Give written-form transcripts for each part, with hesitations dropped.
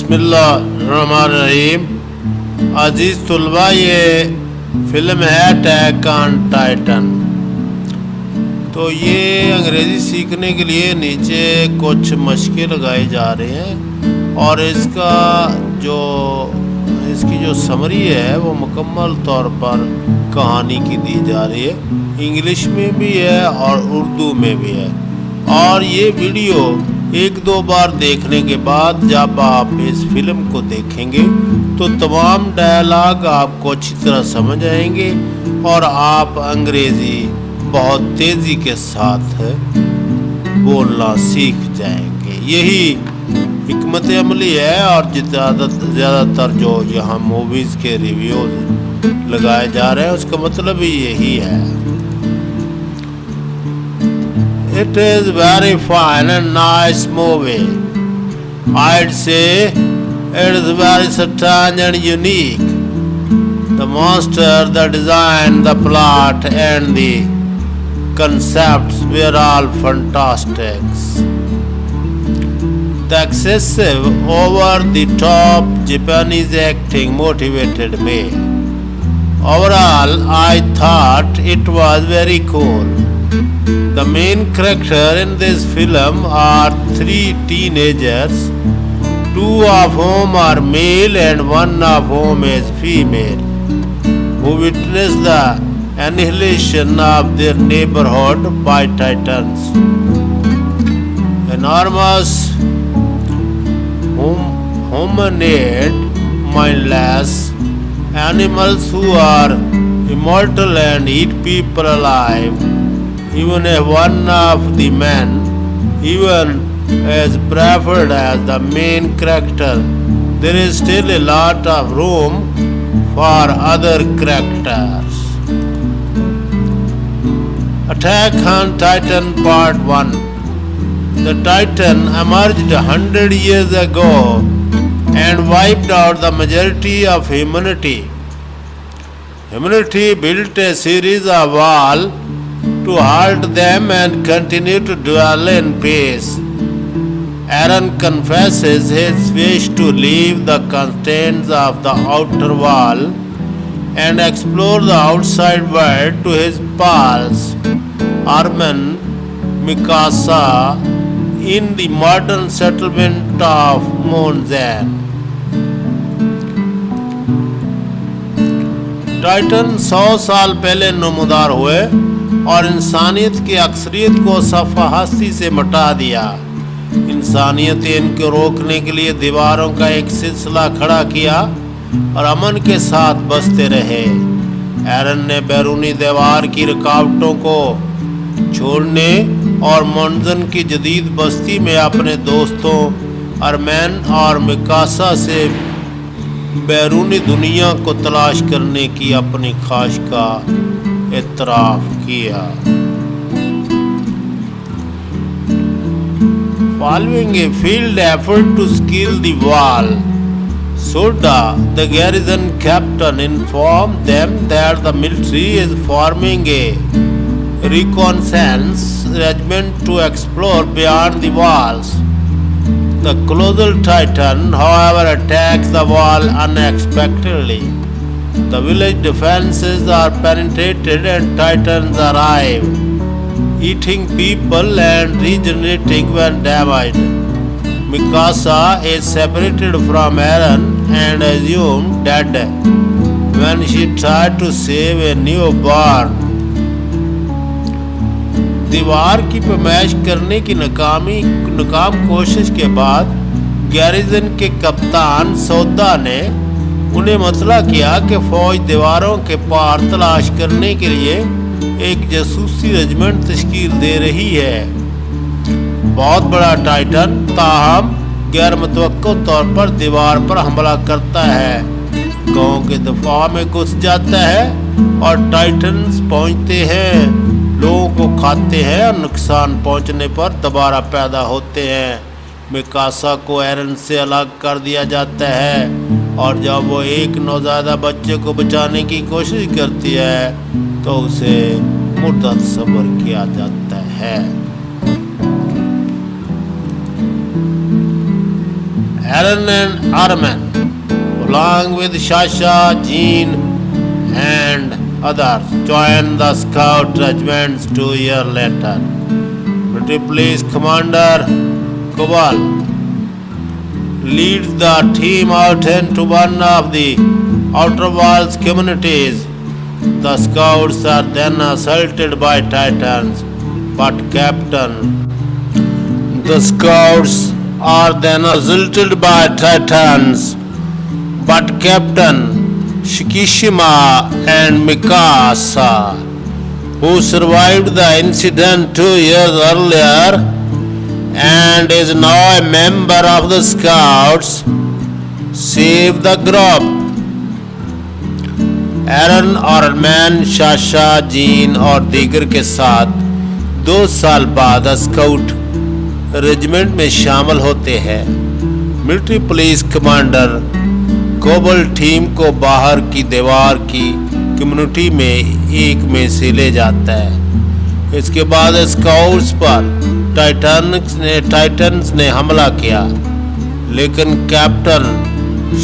बिस्मिल्लाहिर्रहमानिर्रहीम। अजीज़ तुलबा, ये फ़िल्म है अटैक ऑन टाइटन। तो ये अंग्रेज़ी सीखने के लिए नीचे कुछ मशक़ें लगाए जा रहे हैं और इसकी जो समरी है वो मुकम्मल तौर पर कहानी की दी जा रही है। इंग्लिश में भी है और उर्दू में भी है। और ये वीडियो एक दो बार देखने के बाद जब आप इस फिल्म को देखेंगे तो तमाम डायलॉग आपको अच्छी तरह समझ आएंगे और आप अंग्रेज़ी बहुत तेज़ी के साथ बोलना सीख जाएंगे। यही हिकमत अमली है। और ज़्यादातर जो यहाँ मूवीज़ के रिव्यूज़ लगाए जा रहे हैं उसका मतलब ही यही है। It is very fine and nice movie. I'd say it is very strange and unique. The monster, the design, the plot and the concepts were all fantastic. The excessive, over-the-top Japanese acting motivated me. Overall, I thought it was very cool. The main character in this film are three teenagers, two of whom are male and one of whom is female, who witness the annihilation of their neighborhood by titans. Enormous, hominid, mindless animals who are immortal and eat people alive. Even if one of the men, even as preferred as the main character, there is still a lot of room for other characters. Attack on Titan Part 1. The Titan emerged 100 years ago and wiped out the majority of humanity. Humanity built a series of walls to halt them and continue to dwell in peace. Eren confesses his wish to leave the constraints of the outer wall and explore the outside world to his pals, Armin Mikasa, in the modern settlement of Monzen. Titan 100 साल पहले नमूदार हुए और इंसानियत की अक्सरियत को सफ़ाहस्ती से मिटा दिया। इंसानियत ने इनको रोकने के लिए दीवारों का एक सिलसिला खड़ा किया और अमन के साथ बसते रहे। एरन ने बैरूनी दीवार की रुकावटों को छोड़ने और मोन्जन की जदीद बस्ती में अपने दोस्तों अरमैन और मिकासा से बैरूनी दुनिया को तलाश करने की अपनी ख्वाहिश का इतराफ़ किया। Following a field effort to scale the wall, Souda, the garrison captain, informed them that the military is forming a reconnaissance regiment to explore beyond the walls. The Colossal Titan, however, attacks the wall unexpectedly. The village defenses are penetrated and Titans arrive, eating people and regenerating when damaged. Mikasa is separated from Eren and assumed dead when she tried to save a newborn. दीवार की पैमाइश करने की नाकाम कोशिश के बाद garrison के कप्तान सौदा ने उन्हें मतला किया कि फौज दीवारों के पार तलाश करने के लिए एक जासूसी रेजिमेंट तश्कील दे रही है। बहुत बड़ा टाइटन ताहम गैर मुतवक्को तौर पर दीवार पर हमला करता है, गांव के दफा में घुस जाता है और टाइटन्स पहुंचते हैं, लोगों को खाते हैं और नुकसान पहुंचने पर दोबारा पैदा होते हैं। मिकासा को एरन से अलग कर दिया जाता है और जब वो एक नौज़ायदा बच्चे को बचाने की कोशिश करती है तो उसे मुर्दा तस्वर किया जाता है। Eren and Armin, along with Sasha, Jean, and others, joined the scout regiments 2 years later. Military Police Commander Kobal leads the team out into one of the outer walls communities. The scouts are then assaulted by Titans, but the scouts are then assaulted by Titans, but Captain Shikishima and Mikasa, who survived the incident 2 years earlier and is now a member of the Scouts, save the group. एरन और man, Sasha, gene और दीगर के साथ 2 साल बाद scout regiment में शामिल होते हैं। मिलिट्री पुलिस कमांडर कोबल टीम को बाहर की दीवार की कम्युनिटी में एक में से ले जाता है। इसके बाद स्काउट्स पर टाइटन्स ने हमला किया, लेकिन कैप्टन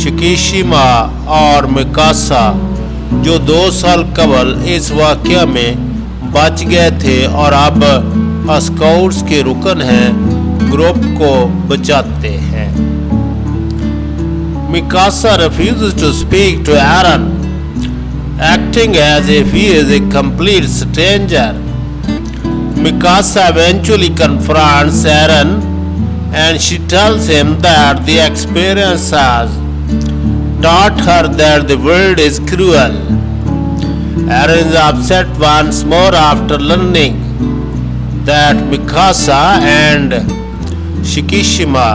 शिकिशिमा और मिकासा, जो 2 साल कबल इस वाक़या में बच गए थे और अब स्काउट्स के रुकन हैं, ग्रुप को बचाते हैं। Mikasa refuses to speak to Eren, acting as if he is a complete stranger. Mikasa eventually confronts Eren and she tells him that the experience has taught her that the world is cruel. Eren is upset once more after learning that Mikasa and Shikishima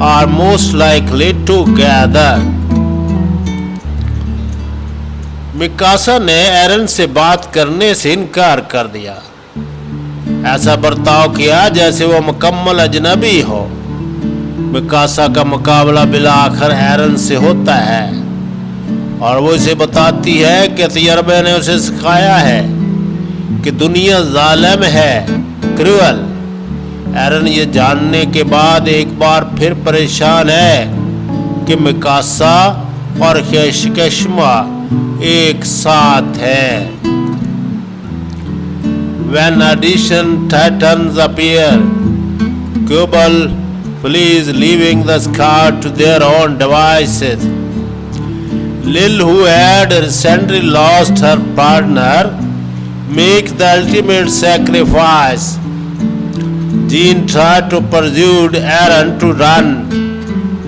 are most likely together. Mikasa ने एरन से बात करने से इनकार कर दिया, ऐसा बर्ताव किया जैसे वो मुकम्मल अजनबी हो। मिकासा का मुकाबला बिला आखिर एरन से होता है और वो इसे बताती है कि तजर्बे ने उसे सिखाया है कि दुनिया जालिम है, क्रूअल। एरन ये जानने के बाद एक बार फिर परेशान है कि मिकासा और शिकिशिमा एक साथ है। When addition Titans appear, Kubal flees, leaving the scout to their own devices. Lil, who had recently lost her partner, makes the ultimate sacrifice. Jean tries to persuade Eren to run,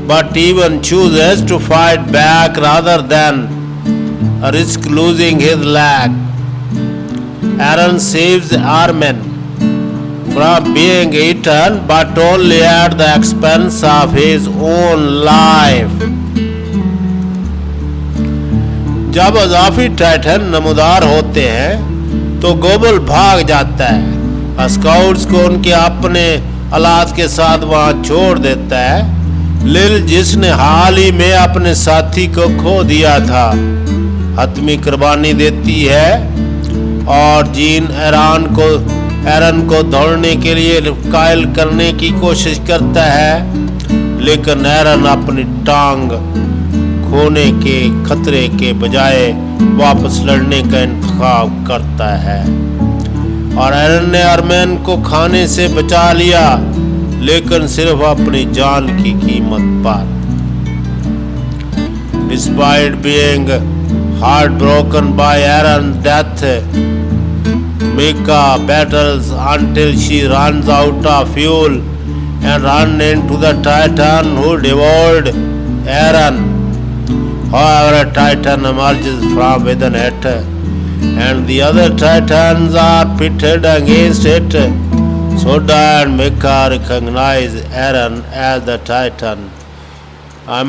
but even chooses to fight back rather than risk losing his leg. Eren saves Armin from being eaten, but only at the expense of his own life. जब अजाफी Titan नमूदार होते हैं तो गोबल भाग जाता है, scouts को उनके अपने औलाद के साथ वहां छोड़ देता है। लिल, जिसने हाल ही में अपने साथी को खो दिया था, हतमी कुर्बानी देती है और जीन एरन को दौड़ने के लिए कायल करने की कोशिश करता है, लेकिन एरन अपनी टांग खोने के खतरे के बजाय वापस लड़ने का इंतखाब करता है और एरन ने आर्मिन को खाने से बचा लिया, लेकिन सिर्फ अपनी जान की कीमत पर। Despite being heartbroken by Eren's death, Mika battles until she runs out of fuel and runs into the Titan who devoured Eren. However, a Titan emerges from within it, and the other Titans are pitted against it. Souda and Mika recognize Eren as the Titan.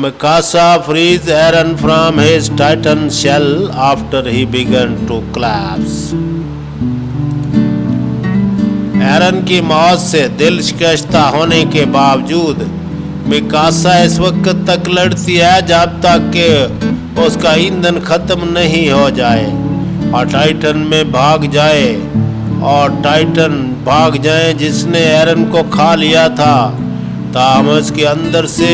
Mikasa frees Eren from his Titan shell after he began to collapse. एरन की मौत से दिल शिकस्ता होने के बावजूद Mikasa इस वक्त तक लड़ती है जब तक कि उसका ईंधन खत्म नहीं हो जाए और टाइटन में भाग जाए जिसने एरन को खा लिया था। ताहम उसके अंदर से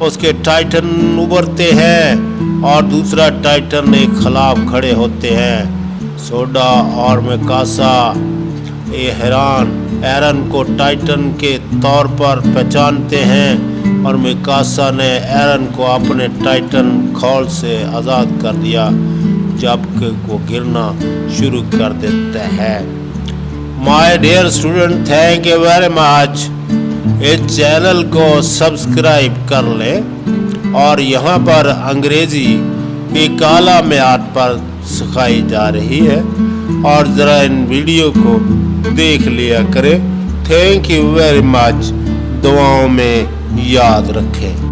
उसके टाइटन उभरते हैं और दूसरा टाइटन के खिलाफ खड़े होते हैं। सोडा और मिकासा ये हैरान एरन को टाइटन के तौर पर पहचानते हैं और मिकासा ने एरन को अपने टाइटन खौल से आज़ाद कर दिया जबकि वो गिरना शुरू कर देता है। My dear student, thank you very much. इस चैनल को सब्सक्राइब कर ले और यहाँ पर अंग्रेजी की काला म्याद पर सिखाई जा रही है और ज़रा इन वीडियो को देख लिया करें। Thank you very much. दुआओं में याद रखें।